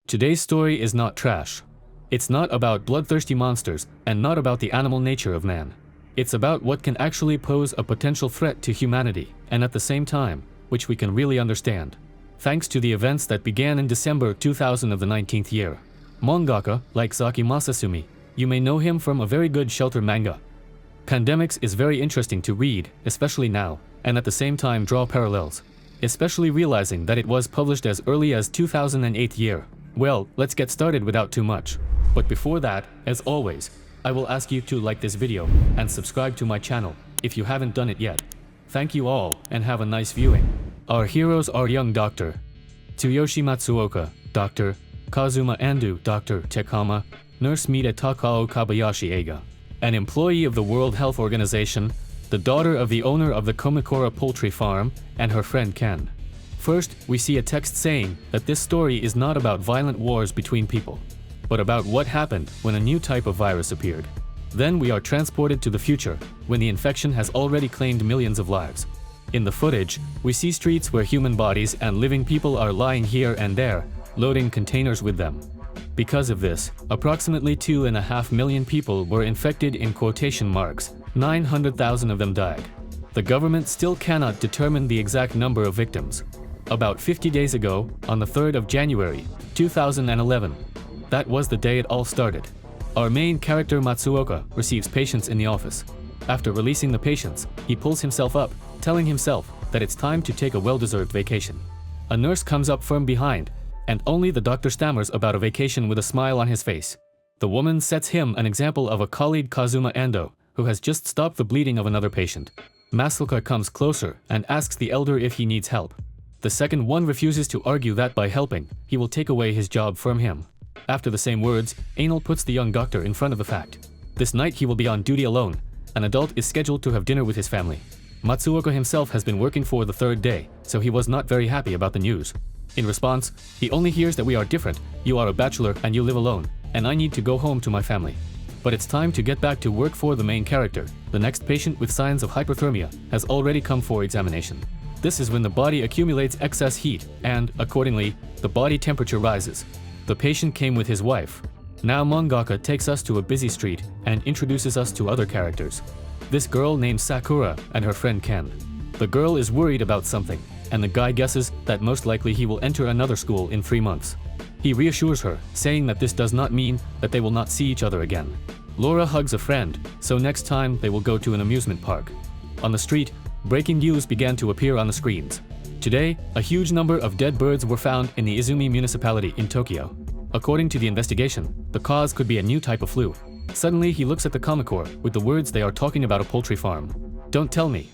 Today's story is not trash. It's not about bloodthirsty monsters and not about the animal nature of man. It's about what can actually pose a potential threat to humanity and at the same time, which we can really understand. Thanks to the events that began in December 2000 of the 19th year. Mangaka, like Zaki Masasumi, you may know him from a very good shelter manga. Pandemics is very interesting to read, especially now, and at the same time draw parallels. Especially realizing that it was published as early as 2008 year. Well, let's get started without too much. But before that, as always, I will ask you to like this video and subscribe to my channel if you haven't done it yet. Thank you all and have a nice viewing. Our heroes are young Dr. Tsuyoshi Matsuoka, Dr. Kazuma Ando, Dr. Tekama, Nurse Mita Takao Kobayashi Eiga, an employee of the World Health Organization, the daughter of the owner of the Komikura poultry farm, and her friend Ken. First, we see a text saying that this story is not about violent wars between people, but about what happened when a new type of virus appeared. Then we are transported to the future, when the infection has already claimed millions of lives. In the footage, we see streets where human bodies and living people are lying here and there, loading containers with them. Because of this, approximately 2.5 million people were infected in quotation marks, 900,000 of them died. The government still cannot determine the exact number of victims. About 50 days ago, on the 3rd of January, 2011, that was the day it all started. Our main character Matsuoka receives patients in the office. After releasing the patients, he pulls himself up, telling himself that it's time to take a well-deserved vacation. A nurse comes up from behind, and only the doctor stammers about a vacation with a smile on his face. The woman sets him an example of a colleague Kazuma Ando, who has just stopped the bleeding of another patient. Matsuoka comes closer and asks the elder if he needs help. The second one refuses to argue that by helping, he will take away his job from him. After the same words, Anal puts the young doctor in front of the fact. This night he will be on duty alone. An adult is scheduled to have dinner with his family. Matsuoka himself has been working for the third day, so he was not very happy about the news. In response, he only hears that we are different, you are a bachelor and you live alone, and I need to go home to my family. But it's time to get back to work for the main character. The next patient with signs of hypothermia has already come for examination. This is when the body accumulates excess heat and, accordingly, the body temperature rises. The patient came with his wife. Now mangaka takes us to a busy street and introduces us to other characters. This girl named Sakura and her friend Ken. The girl is worried about something, and the guy guesses that most likely he will enter another school in 3 months. He reassures her, saying that this does not mean that they will not see each other again. Laura hugs a friend, so next time they will go to an amusement park. On the street, breaking news began to appear on the screens. Today, a huge number of dead birds were found in the Izumi municipality in Tokyo. According to the investigation, the cause could be a new type of flu. Suddenly, he looks at the Komikura with the words they are talking about a poultry farm. Don't tell me.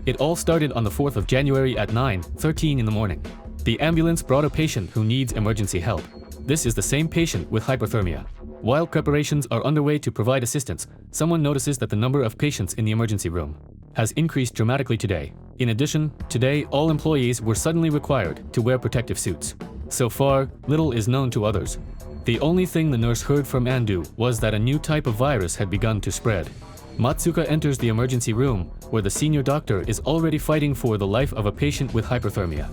It all started on the 4th of January at 9:13 in the morning. The ambulance brought a patient who needs emergency help. This is the same patient with hypothermia. While preparations are underway to provide assistance, someone notices that the number of patients in the emergency room has increased dramatically today. In addition, today all employees were suddenly required to wear protective suits. So far, little is known to others. The only thing the nurse heard from Ando was that a new type of virus had begun to spread. Matsuoka enters the emergency room, where the senior doctor is already fighting for the life of a patient with hypothermia.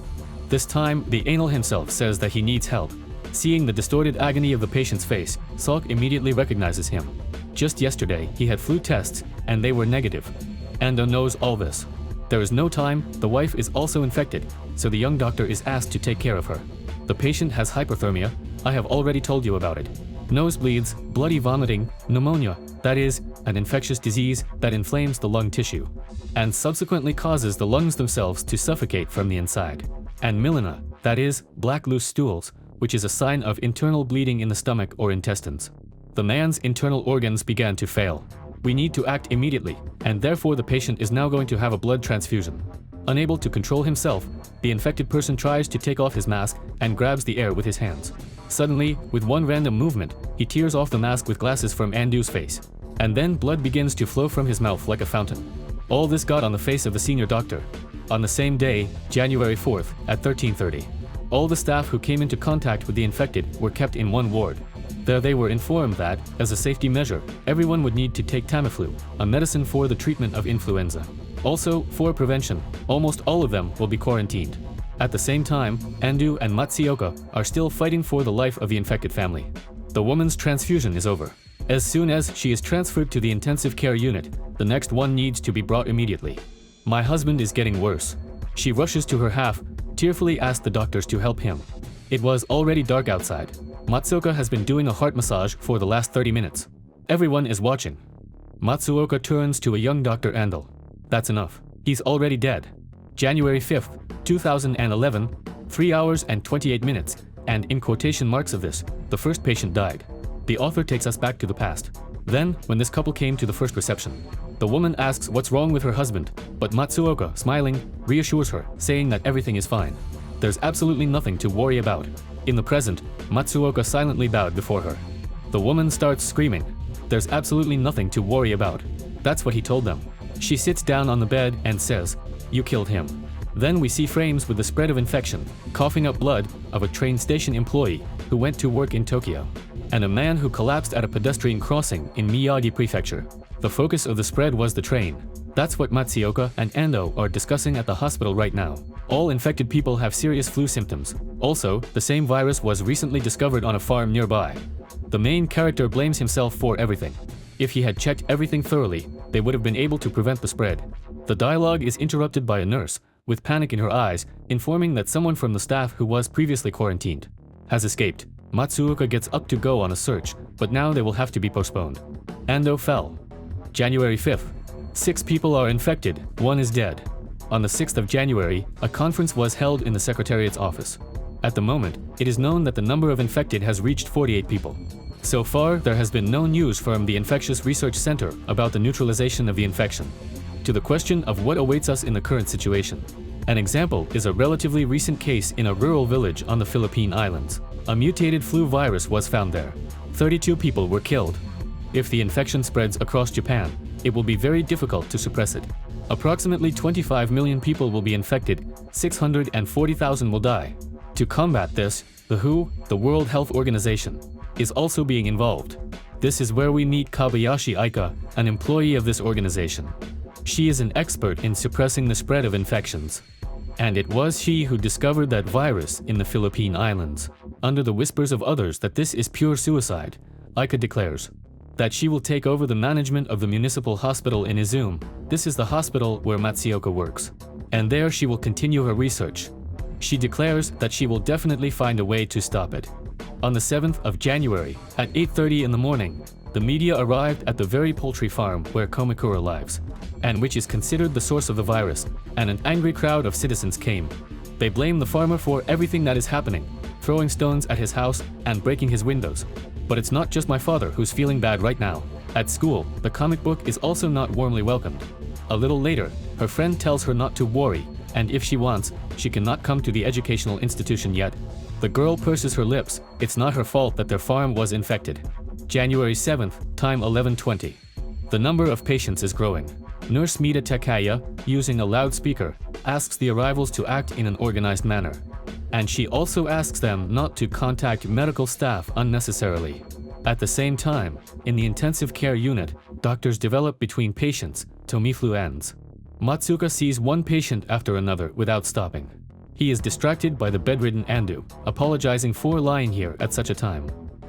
This time, the anal himself says that he needs help. Seeing the distorted agony of the patient's face, Salk immediately recognizes him. Just yesterday, he had flu tests, and they were negative. Ando knows all this. There is no time, the wife is also infected, so the young doctor is asked to take care of her. The patient has hypothermia, I have already told you about it. Nosebleeds, bloody vomiting, pneumonia, that is, an infectious disease that inflames the lung tissue, and subsequently causes the lungs themselves to suffocate from the inside. And melena, that is, black loose stools, which is a sign of internal bleeding in the stomach or intestines. The man's internal organs began to fail. We need to act immediately, and therefore the patient is now going to have a blood transfusion. Unable to control himself, the infected person tries to take off his mask and grabs the air with his hands. Suddenly, with one random movement, he tears off the mask with glasses from Ando's face. And then blood begins to flow from his mouth like a fountain. All this got on the face of the senior doctor. On the same day, January 4th, at 13:30, all the staff who came into contact with the infected were kept in one ward. There they were informed that, as a safety measure, everyone would need to take Tamiflu, a medicine for the treatment of influenza. Also, for prevention, almost all of them will be quarantined. At the same time, Ando and Matsuoka are still fighting for the life of the infected family. The woman's transfusion is over. As soon as she is transferred to the intensive care unit, the next one needs to be brought immediately. My husband is getting worse. She rushes to her half, tearfully asks the doctors to help him. It was already dark outside. Matsuoka has been doing a heart massage for the last 30 minutes. Everyone is watching. Matsuoka turns to a young Dr. Andal. That's enough. He's already dead. January 5th, 2011, 3 hours and 28 minutes, and in quotation marks of this, the first patient died. The author takes us back to the past. Then, when this couple came to the first reception, the woman asks what's wrong with her husband, but Matsuoka, smiling, reassures her, saying that everything is fine. There's absolutely nothing to worry about. In the present, Matsuoka silently bowed before her. The woman starts screaming. There's absolutely nothing to worry about. That's what he told them. She sits down on the bed and says, "You killed him." Then we see frames with the spread of infection, coughing up blood, of a train station employee who went to work in Tokyo, and a man who collapsed at a pedestrian crossing in Miyagi Prefecture. The focus of the spread was the train. That's what Matsuoka and Ando are discussing at the hospital right now. All infected people have serious flu symptoms. Also, the same virus was recently discovered on a farm nearby. The main character blames himself for everything. If he had checked everything thoroughly, they would have been able to prevent the spread. The dialogue is interrupted by a nurse, with panic in her eyes, informing that someone from the staff who was previously quarantined has escaped. Matsuoka gets up to go on a search, but now they will have to be postponed. Ando fell. January 5th. 6 people are infected, 1 is dead. On the 6th of January, a conference was held in the Secretariat's office. At the moment, it is known that the number of infected has reached 48 people. So far, there has been no news from the Infectious Research Center about the neutralization of the infection. To the question of what awaits us in the current situation, an example is a relatively recent case in a rural village on the Philippine Islands. A mutated flu virus was found there. 32 people were killed. If the infection spreads across Japan, it will be very difficult to suppress it. Approximately 25 million people will be infected, 640,000 will die. To combat this, the WHO, the World Health Organization, is also being involved. This is where we meet Kobayashi Aika, an employee of this organization. She is an expert in suppressing the spread of infections. And it was she who discovered that virus in the Philippine Islands. Under the whispers of others that this is pure suicide, Aika declares that she will take over the management of the municipal hospital in Izumi. This is the hospital where Matsuoka works. And there she will continue her research. She declares that she will definitely find a way to stop it. On the 7th of January, at 8:30 in the morning, the media arrived at the very poultry farm where Komikura lives, and which is considered the source of the virus, and an angry crowd of citizens came. They blame the farmer for everything that is happening, throwing stones at his house and breaking his windows. But it's not just my father who's feeling bad right now. At school, the comic book is also not warmly welcomed. A little later, her friend tells her not to worry, and if she wants, she cannot come to the educational institution yet. The girl purses her lips. It's not her fault that their farm was infected. January 7th, time 11:20. The number of patients is growing. Nurse Mita Takaya, using a loudspeaker, asks the arrivals to act in an organized manner. And she also asks them not to contact medical staff unnecessarily. At the same time, in the intensive care unit, doctors develop between patients, Tomiflu ends. Matsuoka sees one patient after another without stopping. He is distracted by the bedridden Ando, apologizing for lying here at such a time,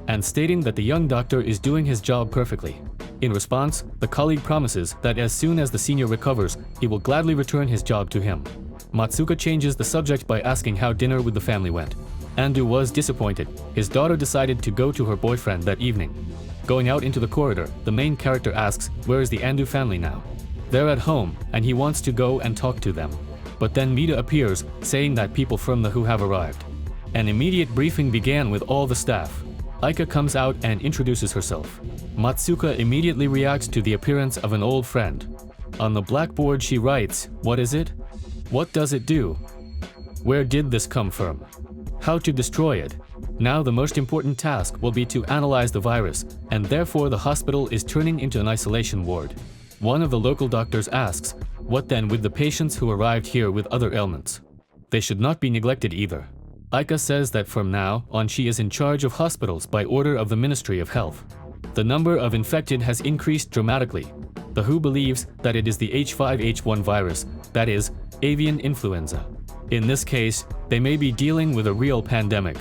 and stating that the young doctor is doing his job perfectly. In response, the colleague promises that as soon as the senior recovers, he will gladly return his job to him. Matsuoka changes the subject by asking how dinner with the family went. Ando was disappointed. His daughter decided to go to her boyfriend that evening. Going out into the corridor, the main character asks, where is the Ando family now? They're at home, and he wants to go and talk to them. But then Mita appears, saying that people from the WHO have arrived. An immediate briefing began with all the staff. Aika comes out and introduces herself. Matsuoka immediately reacts to the appearance of an old friend. On the blackboard she writes, what is it? What does it do? Where did this come from? How to destroy it? Now the most important task will be to analyze the virus, and therefore the hospital is turning into an isolation ward. One of the local doctors asks, what then with the patients who arrived here with other ailments? They should not be neglected either. Aika says that from now on she is in charge of hospitals by order of the Ministry of Health. The number of infected has increased dramatically. The WHO believes that it is the H5H1 virus, that is, avian influenza. In this case, they may be dealing with a real pandemic.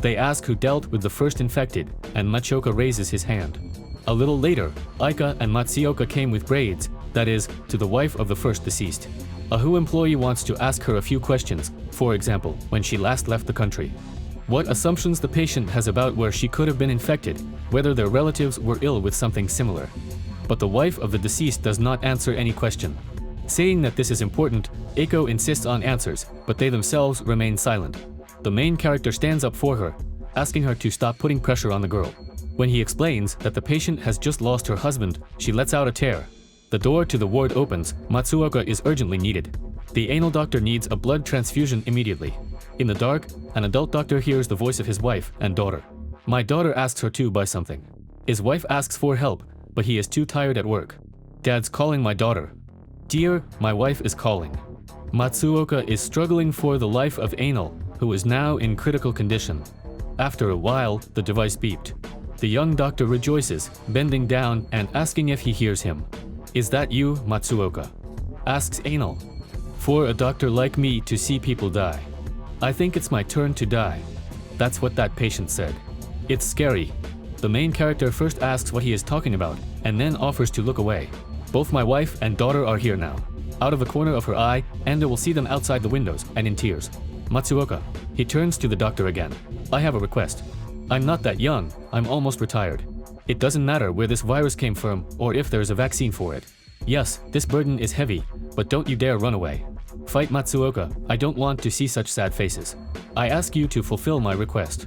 They ask who dealt with the first infected, and Matsuoka raises his hand. A little later, Aika and Matsuoka came with braids, that is, to the wife of the first deceased. A WHO employee wants to ask her a few questions, for example, when she last left the country. What assumptions the patient has about where she could have been infected, whether their relatives were ill with something similar. But the wife of the deceased does not answer any question. Saying that this is important, Eiko insists on answers, but they themselves remain silent. The main character stands up for her, asking her to stop putting pressure on the girl. When he explains that the patient has just lost her husband, she lets out a tear. The door to the ward opens. Matsuoka is urgently needed. The anal doctor needs a blood transfusion immediately. In the dark, an adult doctor hears the voice of his wife and daughter. My daughter asks her to buy something. His wife asks for help, but he is too tired at work. Dad's calling my daughter. Dear, my wife is calling. Matsuoka is struggling for the life of Anal, who is now in critical condition. After a while, the device beeped. The young doctor rejoices, bending down and asking if he hears him. Is that you, Matsuoka? Asks Anal. For a doctor like me to see people die. I think it's my turn to die. That's what that patient said. It's scary. The main character first asks what he is talking about, and then offers to look away. Both my wife and daughter are here now. Out of the corner of her eye, Anda will see them outside the windows and in tears. Matsuoka. He turns to the doctor again. I have a request. I'm not that young, I'm almost retired. It doesn't matter where this virus came from or if there's a vaccine for it. Yes, this burden is heavy, but don't you dare run away. Fight Matsuoka, I don't want to see such sad faces. I ask you to fulfill my request.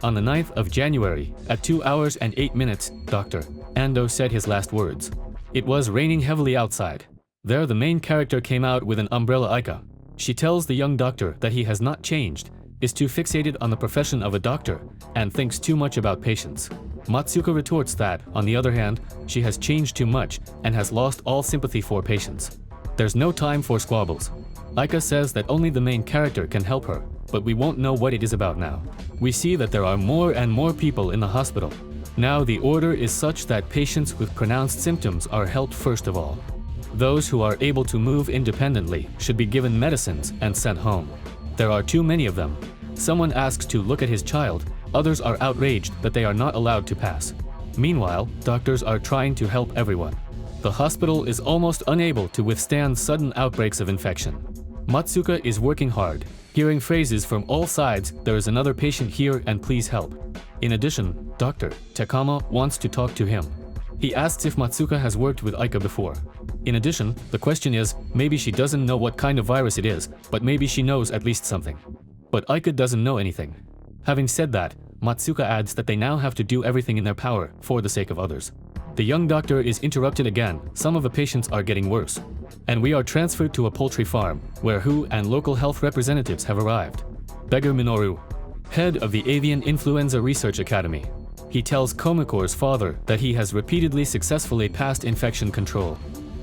On the 9th of January, at 2 hours and 8 minutes, Dr. Ando said his last words. It was raining heavily outside. There the main character came out with an umbrella Aika. She tells the young doctor that he has not changed, is too fixated on the profession of a doctor, and thinks too much about patients. Matsuoka retorts that, on the other hand, she has changed too much and has lost all sympathy for patients. There's no time for squabbles. Aika says that only the main character can help her, but we won't know what it is about now. We see that there are more and more people in the hospital. Now the order is such that patients with pronounced symptoms are helped first of all. Those who are able to move independently should be given medicines and sent home. There are too many of them. Someone asks to look at his child, others are outraged that they are not allowed to pass. Meanwhile, doctors are trying to help everyone. The hospital is almost unable to withstand sudden outbreaks of infection. Matsuoka is working hard, hearing phrases from all sides, there is another patient here and please help. In addition, Dr. Tekama wants to talk to him. He asks if Matsuoka has worked with Aika before. In addition, the question is, maybe she doesn't know what kind of virus it is, but maybe she knows at least something. But Aika doesn't know anything. Having said that, Matsuoka adds that they now have to do everything in their power for the sake of others. The young doctor is interrupted again, some of the patients are getting worse. And we are transferred to a poultry farm, where WHO and local health representatives have arrived. Beggar Minoru, head of the Avian Influenza Research Academy. He tells Komakor's father that he has repeatedly successfully passed infection control,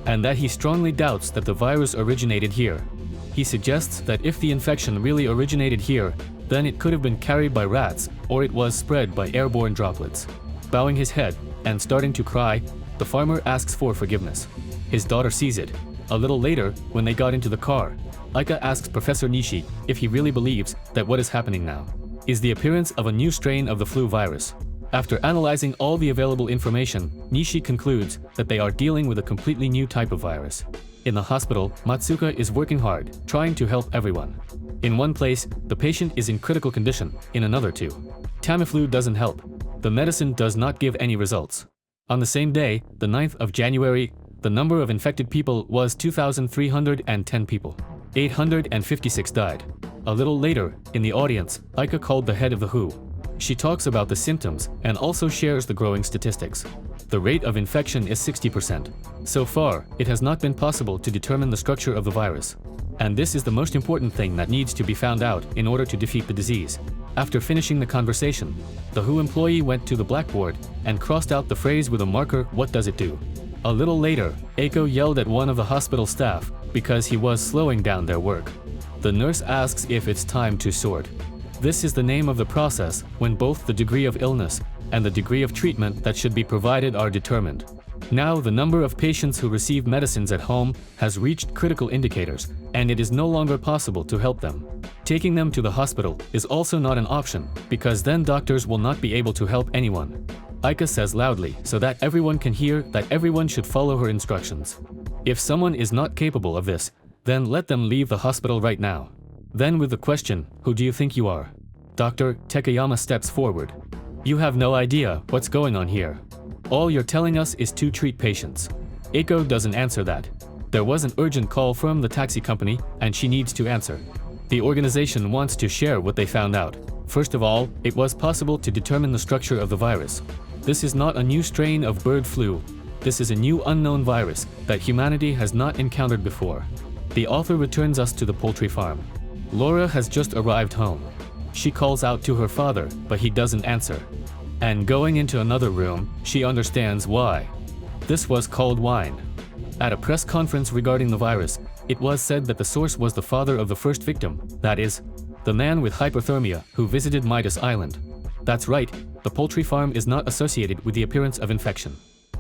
and that he strongly doubts that the virus originated here. He suggests that if the infection really originated here, then it could have been carried by rats, or it was spread by airborne droplets. Bowing his head and starting to cry, the farmer asks for forgiveness. His daughter sees it. A little later, when they got into the car, Aika asks Professor Nishi if he really believes that what is happening now is the appearance of a new strain of the flu virus. After analyzing all the available information, Nishi concludes that they are dealing with a completely new type of virus. In the hospital, Matsuoka is working hard, trying to help everyone. In one place, the patient is in critical condition, in another too. Tamiflu doesn't help. The medicine does not give any results. On the same day, the 9th of January, the number of infected people was 2,310 people. 856 died. A little later, in the audience, Aika called the head of the WHO. She talks about the symptoms and also shares the growing statistics. The rate of infection is 60%. So far, it has not been possible to determine the structure of the virus. And this is the most important thing that needs to be found out in order to defeat the disease. After finishing the conversation, the WHO employee went to the blackboard and crossed out the phrase with a marker, "What does it do?" A little later, Eiko yelled at one of the hospital staff because he was slowing down their work. The nurse asks if it's time to sort. This is the name of the process when both the degree of illness and the degree of treatment that should be provided are determined. Now the number of patients who receive medicines at home has reached critical indicators, and it is no longer possible to help them. Taking them to the hospital is also not an option, because then doctors will not be able to help anyone. Aika says loudly so that everyone can hear that everyone should follow her instructions. If someone is not capable of this, then let them leave the hospital right now. Then with the question, "Who do you think you are?" Dr. Takayama steps forward. "You have no idea what's going on here. All you're telling us is to treat patients." Eiko doesn't answer that. There was an urgent call from the taxi company, and she needs to answer. The organization wants to share what they found out. First of all, it was possible to determine the structure of the virus. This is not a new strain of bird flu. This is a new unknown virus that humanity has not encountered before. The author returns us to the poultry farm. Laura has just arrived home. She calls out to her father, but he doesn't answer. And going into another room, she understands why. This was cold wine. At a press conference regarding the virus, it was said that the source was the father of the first victim, that is, the man with hypothermia who visited Midas Island. That's right, the poultry farm is not associated with the appearance of infection.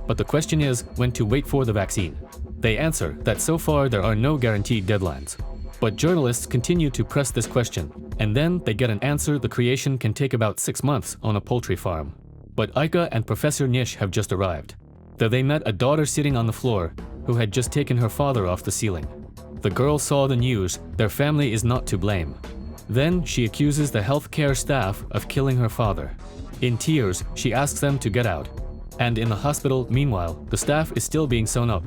But the question is when to wait for the vaccine. They answer that so far there are no guaranteed deadlines. But journalists continue to press this question, and then they get an answer the creation can take about 6 months on a poultry farm. But Aika and Professor Nish have just arrived. There they met a daughter sitting on the floor who had just taken her father off the ceiling. The girl saw the news, their family is not to blame. Then she accuses the healthcare staff of killing her father. In tears, she asks them to get out. And in the hospital, meanwhile, the staff is still being sewn up.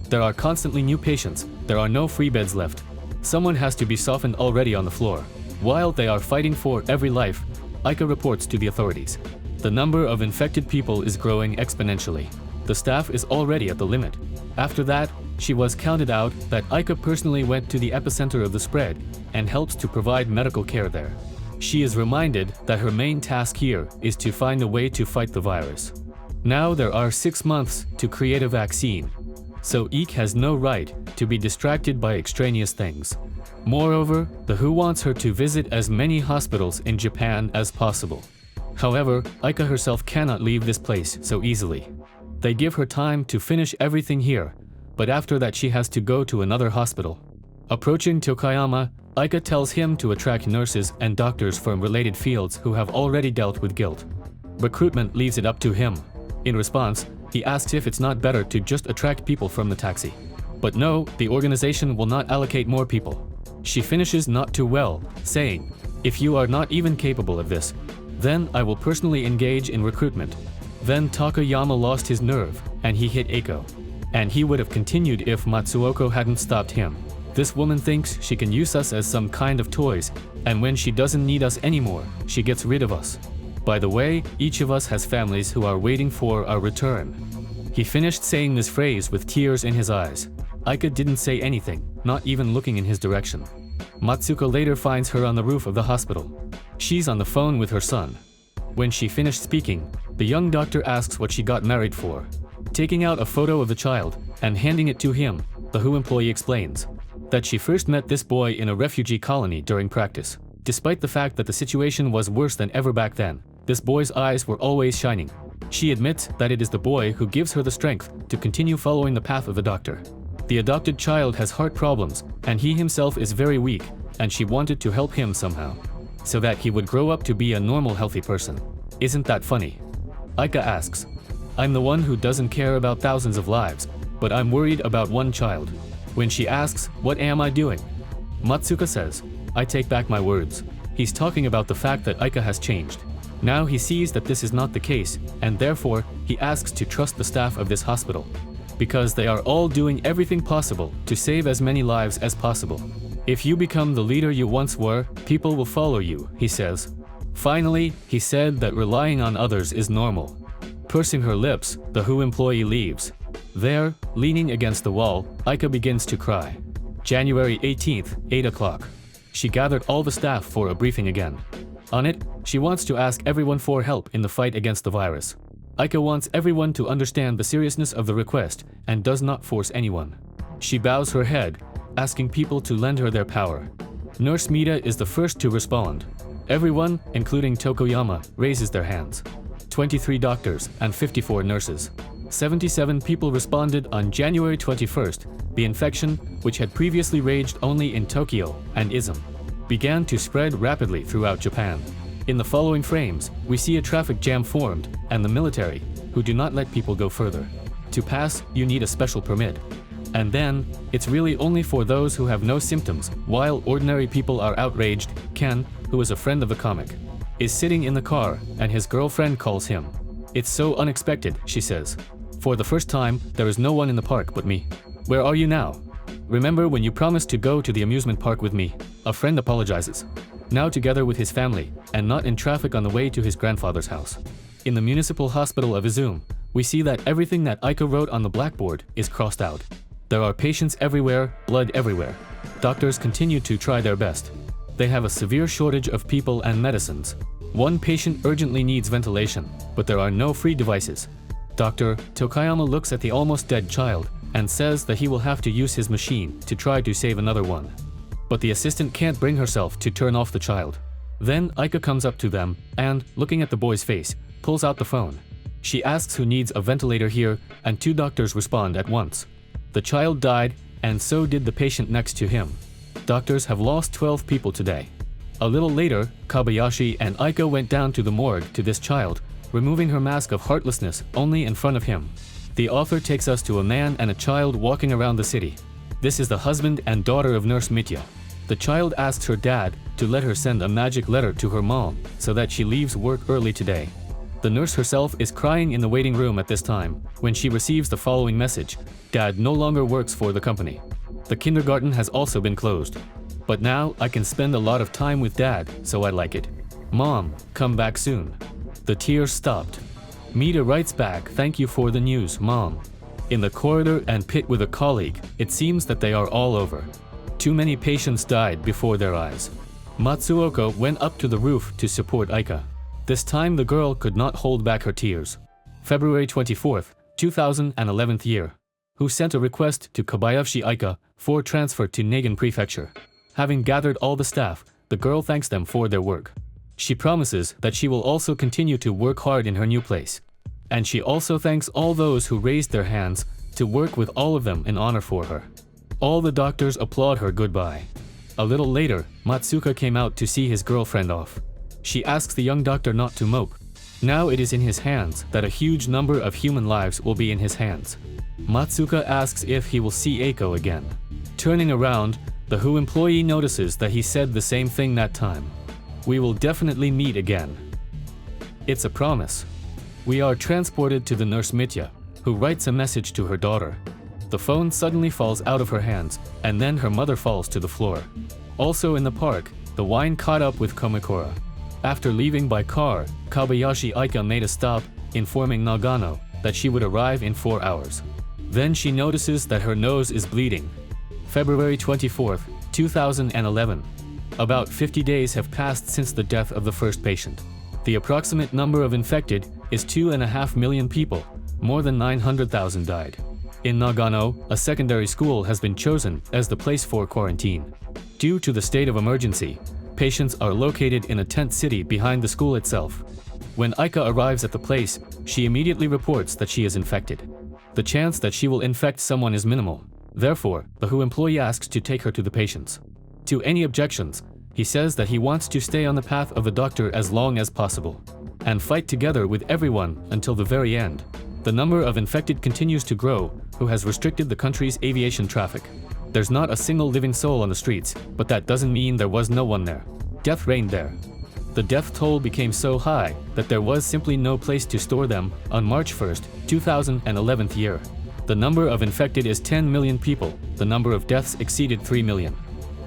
There are constantly new patients, there are no free beds left. Someone has to be softened already on the floor. While they are fighting for every life, Aika reports to the authorities. The number of infected people is growing exponentially. The staff is already at the limit. After that, she was counted out that Aika personally went to the epicenter of the spread and helps to provide medical care there. She is reminded that her main task here is to find a way to fight the virus. Now there are 6 months to create a vaccine, so Eek has no right to be distracted by extraneous things. Moreover, the WHO wants her to visit as many hospitals in Japan as possible. However, Aika herself cannot leave this place so easily. They give her time to finish everything here, but after that she has to go to another hospital. Approaching Tokayama, Aika tells him to attract nurses and doctors from related fields who have already dealt with guilt. Recruitment leaves it up to him. In response, he asks if it's not better to just attract people from the taxi. But no, the organization will not allocate more people. She finishes not too well, saying, "If you are not even capable of this, then I will personally engage in recruitment." Then Takayama lost his nerve, and he hit Eiko. And he would have continued if Matsuoka hadn't stopped him. This woman thinks she can use us as some kind of toys, and when she doesn't need us anymore, she gets rid of us. By the way, each of us has families who are waiting for our return. He finished saying this phrase with tears in his eyes. Aika didn't say anything, not even looking in his direction. Matsuka later finds her on the roof of the hospital. She's on the phone with her son. When she finished speaking, the young doctor asks what she got married for. Taking out a photo of the child and handing it to him, the WHO employee explains that she first met this boy in a refugee colony during practice. Despite the fact that the situation was worse than ever back then, this boy's eyes were always shining. She admits that it is the boy who gives her the strength to continue following the path of the doctor. The adopted child has heart problems, and he himself is very weak, and she wanted to help him somehow, so that he would grow up to be a normal, healthy person. Isn't that funny? Aika asks, "I'm the one who doesn't care about thousands of lives, but I'm worried about one child." When she asks, "What am I doing?" Matsuka says, "I take back my words." He's talking about the fact that Aika has changed. Now he sees that this is not the case, and therefore he asks to trust the staff of this hospital, because they are all doing everything possible to save as many lives as possible. If you become the leader you once were, people will follow you, he says. Finally, he said that relying on others is normal. Pursing her lips, the WHO employee leaves. There, leaning against the wall, Aika begins to cry. January 18th, 8 o'clock. She gathered all the staff for a briefing again. On it, she wants to ask everyone for help in the fight against the virus. Aika wants everyone to understand the seriousness of the request and does not force anyone. She bows her head, asking people to lend her their power. Nurse Mita is the first to respond. Everyone, including Tokoyama, raises their hands. 23 doctors and 54 nurses. 77 people responded on January 21st. The infection, which had previously raged only in Tokyo and Izumi, began to spread rapidly throughout Japan. In the following frames, we see a traffic jam formed, and the military, who do not let people go further. To pass, you need a special permit. And then, it's really only for those who have no symptoms, while ordinary people are outraged. Ken, who is a friend of the comic, is sitting in the car, and his girlfriend calls him. It's so unexpected, she says. For the first time, there is no one in the park but me. Where are you now? Remember when you promised to go to the amusement park with me? A friend apologizes. Now together with his family, and not in traffic on the way to his grandfather's house. In the municipal hospital of Izumi, we see that everything that Aika wrote on the blackboard is crossed out. There are patients everywhere, blood everywhere. Doctors continue to try their best. They have a severe shortage of people and medicines. One patient urgently needs ventilation, but there are no free devices. Dr. Tokayama looks at the almost dead child and says that he will have to use his machine to try to save another one. But the assistant can't bring herself to turn off the child. Then Aika comes up to them and, looking at the boy's face, pulls out the phone. She asks who needs a ventilator here, and 2 doctors respond at once. The child died, and so did the patient next to him. Doctors have lost 12 people today. A little later, Kobayashi and Aika went down to the morgue to this child, removing her mask of heartlessness only in front of him. The author takes us to a man and a child walking around the city. This is the husband and daughter of Nurse Mitya. The child asks her dad to let her send a magic letter to her mom so that she leaves work early today. The nurse herself is crying in the waiting room at this time when she receives the following message: Dad no longer works for the company. The kindergarten has also been closed. But now I can spend a lot of time with Dad, so I like it. Mom, come back soon. The tears stopped. Mita writes back, thank you for the news, Mom. In the corridor and pit with a colleague, it seems that they are all over. Too many patients died before their eyes. Matsuoka went up to the roof to support Aika. This time the girl could not hold back her tears. February 24th, 2011 year. Who sent a request to Kobayashi Aika for transfer to Nagin Prefecture. Having gathered all the staff, the girl thanks them for their work. She promises that she will also continue to work hard in her new place. And she also thanks all those who raised their hands to work with all of them in honor for her. All the doctors applaud her goodbye. A little later, Matsuka came out to see his girlfriend off. She asks the young doctor not to mope. Now it is in his hands that a huge number of human lives will be in his hands. Matsuka asks if he will see Eiko again. Turning around, the WHO employee notices that he said the same thing that time. We will definitely meet again. It's a promise. We are transported to the nurse Mitya, who writes a message to her daughter. The phone suddenly falls out of her hands, and then her mother falls to the floor. Also in the park, the wine caught up with Komikura. After leaving by car, Kobayashi Aika made a stop, informing Nagano that she would arrive in 4 hours. Then she notices that her nose is bleeding. February 24th, 2011. About 50 days have passed since the death of the first patient. The approximate number of infected is 2.5 million people. More than 900,000 died. In Nagano, a secondary school has been chosen as the place for quarantine. Due to the state of emergency, patients are located in a tent city behind the school itself. When Aika arrives at the place, she immediately reports that she is infected. The chance that she will infect someone is minimal. Therefore, the WHO employee asks to take her to the patients. To any objections, he says that he wants to stay on the path of the doctor as long as possible and fight together with everyone until the very end. The number of infected continues to grow, who has restricted the country's aviation traffic. There's not a single living soul on the streets, but that doesn't mean there was no one there. Death reigned there. The death toll became so high that there was simply no place to store them on March 1st, 2011 year. The number of infected is 10 million people. The number of deaths exceeded 3 million.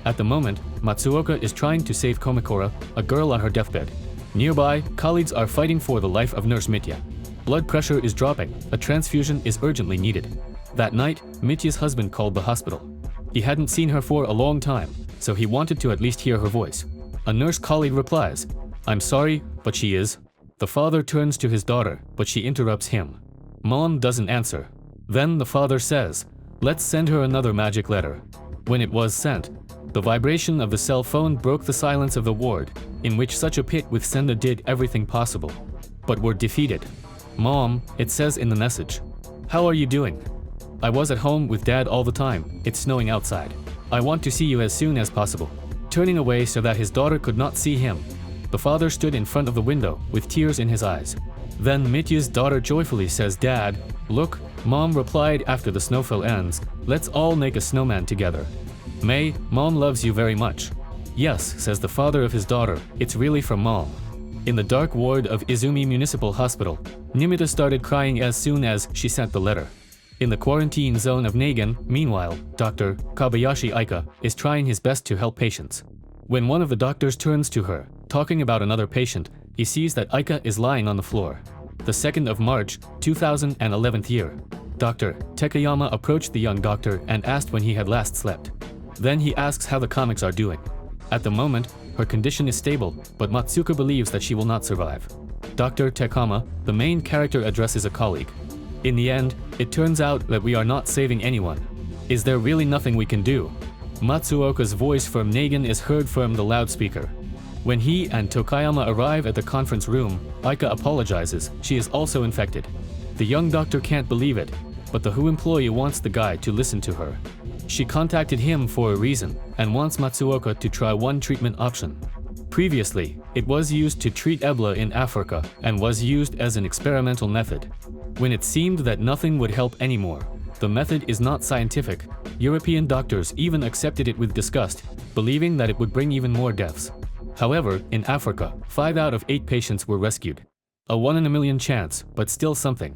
At the moment, Matsuoka is trying to save Komikura, a girl on her deathbed. Nearby, colleagues are fighting for the life of Nurse Mitya. Blood pressure is dropping. A transfusion is urgently needed. That night, Mitya's husband called the hospital. He hadn't seen her for a long time, so he wanted to at least hear her voice. A nurse colleague replies, "I'm sorry, but she is." The father turns to his daughter, but she interrupts him. Mom doesn't answer. Then the father says, "Let's send her another magic letter." When it was sent, the vibration of the cell phone broke the silence of the ward, in which such a pit with Senda did everything possible, but were defeated. "Mom," it says in the message. How are you doing? I was at home with Dad all the time. It's snowing outside. I want to see you as soon as possible. Turning away so that his daughter could not see him, the father stood in front of the window with tears in his eyes. Then Mityu's daughter joyfully says, "Dad, look," Mom replied after the snowfall ends, "let's all make a snowman together." "May, Mom loves you very much." "Yes," says the father of his daughter, "it's really from Mom." In the dark ward of Izumi Municipal Hospital, Nimita started crying as soon as she sent the letter. In the quarantine zone of Nagin, meanwhile, Dr. Kobayashi Aika is trying his best to help patients. When one of the doctors turns to her, talking about another patient, he sees that Aika is lying on the floor. The 2nd of March, 2011 year. Dr. Takayama approached the young doctor and asked when he had last slept. Then he asks how the comics are doing. At the moment, her condition is stable, but Matsuoka believes that she will not survive. Dr. Takama, the main character, addresses a colleague. In the end, it turns out that we are not saving anyone. Is there really nothing we can do? Matsuoka's voice from Nagin is heard from the loudspeaker. When he and Tokayama arrive at the conference room, Aika apologizes. She is also infected. The young doctor can't believe it, but the WHO employee wants the guy to listen to her. She contacted him for a reason and wants Matsuoka to try one treatment option. Previously, it was used to treat Ebola in Africa and was used as an experimental method. When it seemed that nothing would help anymore, the method is not scientific. European doctors even accepted it with disgust, believing that it would bring even more deaths. However, in Africa, 5 out of 8 patients were rescued. A 1 in a million chance, but still something.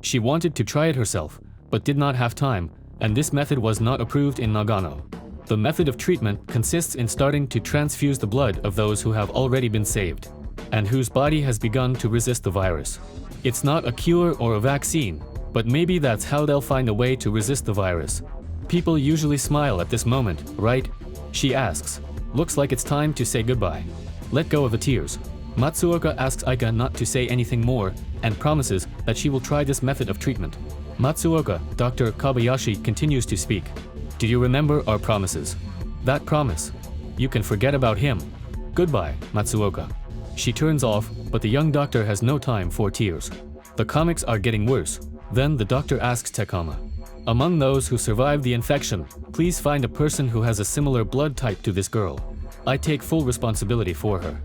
She wanted to try it herself, but did not have time, and this method was not approved in Nagano. The method of treatment consists in starting to transfuse the blood of those who have already been saved, and whose body has begun to resist the virus. It's not a cure or a vaccine, but maybe that's how they'll find a way to resist the virus. People usually smile at this moment, right? She asks. Looks like it's time to say goodbye. Let go of the tears. Matsuoka asks Aika not to say anything more and promises that she will try this method of treatment. Matsuoka, Dr. Kobayashi, continues to speak. Do you remember our promises? That promise. You can forget about him. Goodbye, Matsuoka. She turns off, but the young doctor has no time for tears. The comics are getting worse. Then the doctor asks Takama. Among those who survived the infection, please find a person who has a similar blood type to this girl. I take full responsibility for her.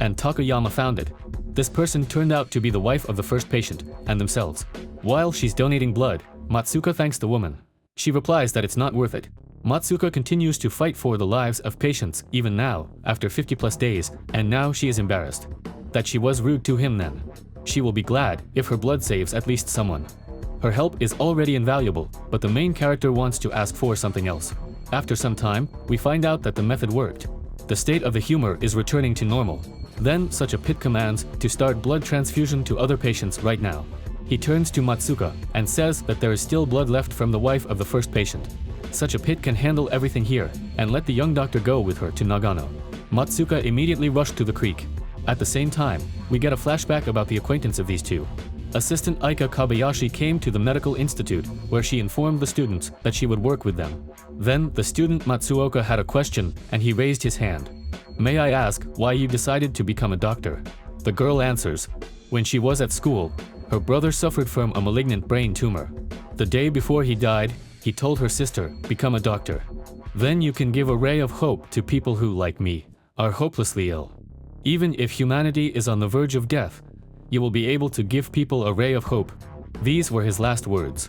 And Takayama found it. This person turned out to be the wife of the first patient, and themselves. While she's donating blood, Matsuoka thanks the woman. She replies that it's not worth it. Matsuoka continues to fight for the lives of patients even now, after 50+ days, and now she is embarrassed. That she was rude to him then. She will be glad if her blood saves at least someone. Her help is already invaluable, but the main character wants to ask for something else. After some time, we find out that the method worked. The state of the humor is returning to normal. Then such a pit commands to start blood transfusion to other patients right now. He turns to Matsuoka and says that there is still blood left from the wife of the first patient. Such a pit can handle everything here and let the young doctor go with her to Nagano. Matsuoka immediately rushed to the creek. At the same time, we get a flashback about the acquaintance of these two. Assistant Aika Kobayashi came to the medical institute where she informed the students that she would work with them. Then the student Matsuoka had a question and he raised his hand. May I ask why you decided to become a doctor? The girl answers. When she was at school, her brother suffered from a malignant brain tumor. The day before he died, he told her sister, become a doctor. Then you can give a ray of hope to people who, like me, are hopelessly ill. Even if humanity is on the verge of death, you will be able to give people a ray of hope. These were his last words.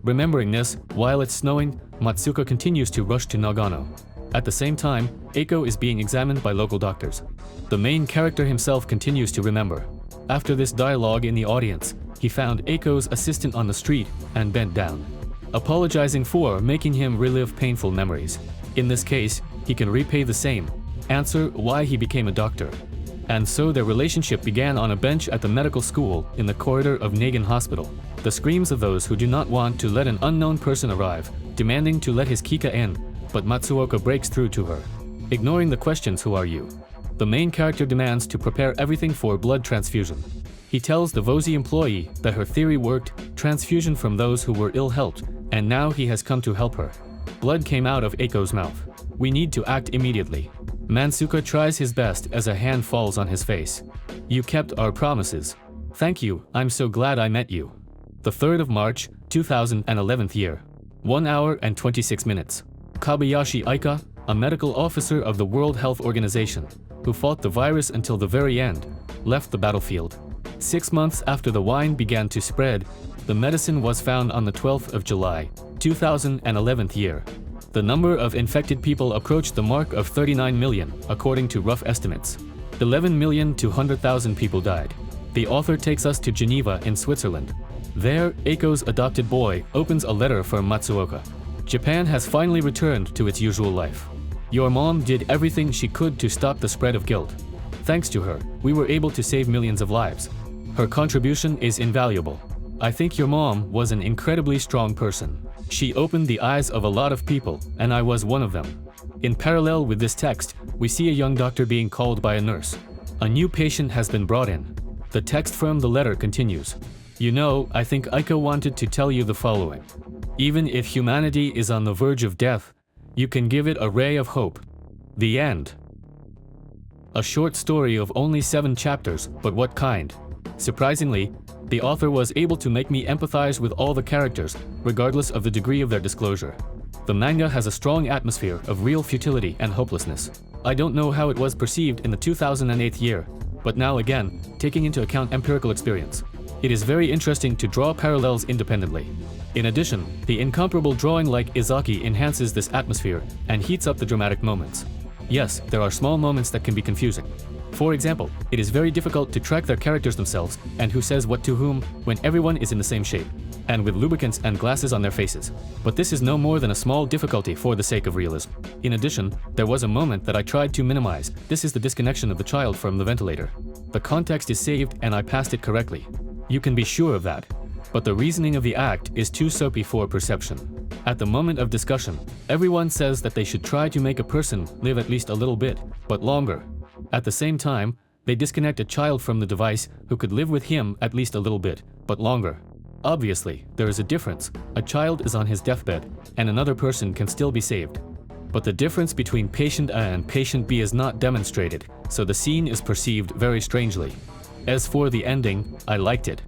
Remembering this, while it's snowing, Matsuoka continues to rush to Nagano. At the same time, Eiko is being examined by local doctors. The main character himself continues to remember. After this dialogue in the audience, he found Eiko's assistant on the street and bent down, apologizing for making him relive painful memories. In this case, he can repay the same. Answer why he became a doctor. And so their relationship began on a bench at the medical school in the corridor of Nagin Hospital. The screams of those who do not want to let an unknown person arrive, demanding to let his Kika in, but Matsuoka breaks through to her. Ignoring the questions, who are you? The main character demands to prepare everything for blood transfusion. He tells the Vozi employee that her theory worked, transfusion from those who were ill-helped, and now he has come to help her. Blood came out of Eiko's mouth. We need to act immediately. Matsuoka tries his best as a hand falls on his face. You kept our promises. Thank you, I'm so glad I met you. The 3rd of March, 2011 year. 1 hour and 26 minutes. Kobayashi Aika, a medical officer of the World Health Organization, who fought the virus until the very end, left the battlefield. 6 months after the wine began to spread, the medicine was found on the 12th of July, 2011 year. The number of infected people approached the mark of 39 million, according to rough estimates. 11,200,000 people died. The author takes us to Geneva in Switzerland. There, Eiko's adopted boy opens a letter from Matsuoka. Japan has finally returned to its usual life. Your mom did everything she could to stop the spread of guilt. Thanks to her, we were able to save millions of lives. Her contribution is invaluable. I think your mom was an incredibly strong person. She opened the eyes of a lot of people, and I was one of them. In parallel with this text, we see a young doctor being called by a nurse. A new patient has been brought in. The text from the letter continues. You know, I think Aika wanted to tell you the following. Even if humanity is on the verge of death, you can give it a ray of hope. The end. A short story of only 7 chapters, but what kind? Surprisingly, the author was able to make me empathize with all the characters, regardless of the degree of their disclosure. The manga has a strong atmosphere of real futility and hopelessness. I don't know how it was perceived in the 2008 year, but now again, taking into account empirical experience, it is very interesting to draw parallels independently. In addition, the incomparable drawing like Izaki enhances this atmosphere and heats up the dramatic moments. Yes, there are small moments that can be confusing. For example, it is very difficult to track their characters themselves and who says what to whom when everyone is in the same shape, and with lubricants and glasses on their faces. But this is no more than a small difficulty for the sake of realism. In addition, there was a moment that I tried to minimize. This is the disconnection of the child from the ventilator. The context is saved and I passed it correctly. You can be sure of that. But the reasoning of the act is too soapy for perception. At the moment of discussion, everyone says that they should try to make a person live at least a little bit, but longer. At the same time, they disconnect a child from the device who could live with him at least a little bit, but longer. Obviously, there is a difference. A child is on his deathbed, and another person can still be saved. But the difference between patient A and patient B is not demonstrated, so the scene is perceived very strangely. As for the ending, I liked it.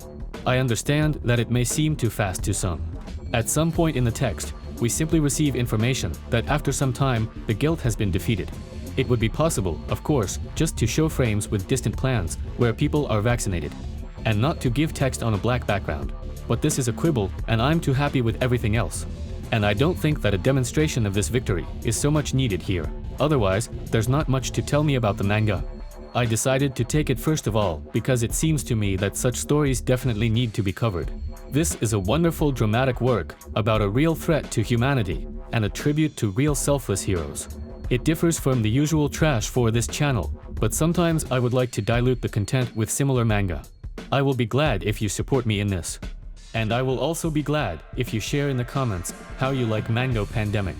I understand that it may seem too fast to some. At some point in the text, we simply receive information that after some time, the guilt has been defeated. It would be possible, of course, just to show frames with distant plans where people are vaccinated, and not to give text on a black background. But this is a quibble, and I'm too happy with everything else. And I don't think that a demonstration of this victory is so much needed here. Otherwise, there's not much to tell me about the manga. I decided to take it first of all because it seems to me that such stories definitely need to be covered. This is a wonderful dramatic work about a real threat to humanity and a tribute to real selfless heroes. It differs from the usual trash for this channel, but sometimes I would like to dilute the content with similar manga. I will be glad if you support me in this. And I will also be glad if you share in the comments how you like Mango Pandemic,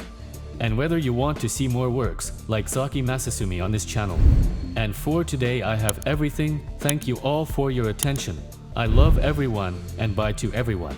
and whether you want to see more works like Zaki Masasumi on this channel. And for today I have everything. Thank you all for your attention. I love everyone and bye to everyone.